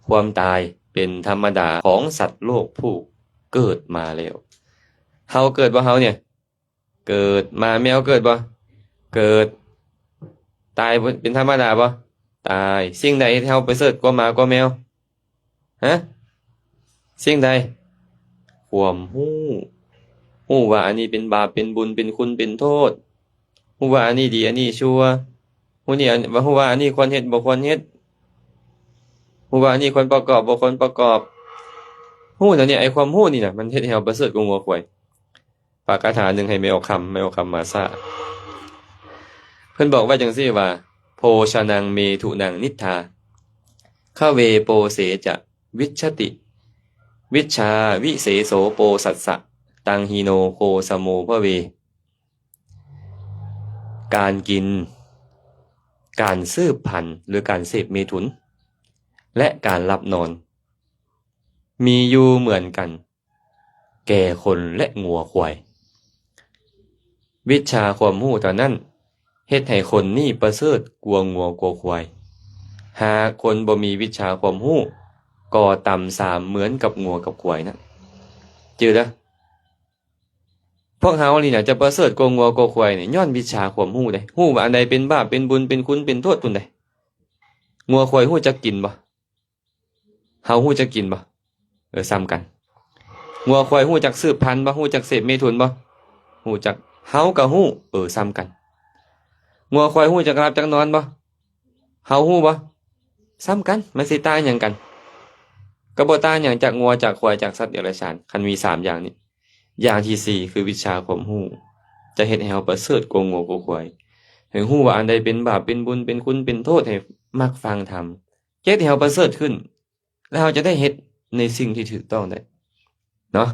ความตายเป็นธรรมดาของสัตว์โลกผู้เกิดมาแล้วเฮาเกิดบ่เฮาเนี่ยเกิดมาแมวเกิดบ่เกิดตายเป็นธรรมดาบ่ตายสิ่งใดที่เฮาประเสริฐกว่าหมากว่าแมวฮะสิ่งใดความรู้ว่าอันนี้เป็นบาปเป็นบุญเป็นคุณเป็นโทษรู้ว่าอันนี้ดีอันนี้ชั่วรู้ว่าอันนี้ควรเฮ็ดบ่ควรเฮ็ดรู้ว่าอันนี้ควรประกอบบ่ควรประกอบรู้แล้วเนี่ยไอ้ความรู้นี่น่ะมันเฮ็ดให้เราประเสริฐกว่างัวควายฝากคาถาหนึงให้แมวคำมาซะเพิ่นบอกว่าจังซี่ว่าโภชนังเมถุนังนิทธาขเวโปเสจะวิชชติวิชชาวิเสโสโปสัสสะตังหีโนโคสโมภเวการกินการสืบพันธุ์หรือการเสพเมถุนและการหลับนอนมีอยู่เหมือนกันแก่คนและงัวควายวิชาความรู้ตอนนั้นเฮ็ดให้คนนี่ประเสริฐกว่างัวกว่าควายหากคนบ่มีวิชาความรู้ก็ต่ำสามเหมือนกับงัวกับควายนะจือเด้อพวกเฮานี่น่ะจะประเสริฐกว่างัวกว่าควายนี่ย้อนวิชาความรู้เด้รู้ว่าอันใดเป็นบาปเป็นบุญเป็นคุณเป็นโทษพุ่นเด้งัวควายรู้จักกินบ่เฮารู้จักกินบ่ซ้ำกันงัวควายรู้จักสืบพันธุ์บ่รู้จักเสพเมถุนบ่รู้จักเฮาก็รู้ซ้ำกันงัวควายรู้จักหลับจักนอนบ่เฮารู้บ่ซ้ำกันมันสิต่างหยังกันก็บ่ต่างหยังจากงัวจากควายจากสัตว์เดรัจฉานคันมี3อย่างนี้อย่างที่4คือวิชาความรู้จะเฮ็ดให้เฮาประเสริฐกว่างัวกว่าควายให้รู้ว่าอันใดเป็นบาปเป็นบุญเป็นคุณเป็นโทษให้มักฟังธรรมเฮ็ดให้เฮาประเสริฐขึ้นแล้วเฮาจะได้เฮ็ดในสิ่งที่ถูกต้องได้เนาะ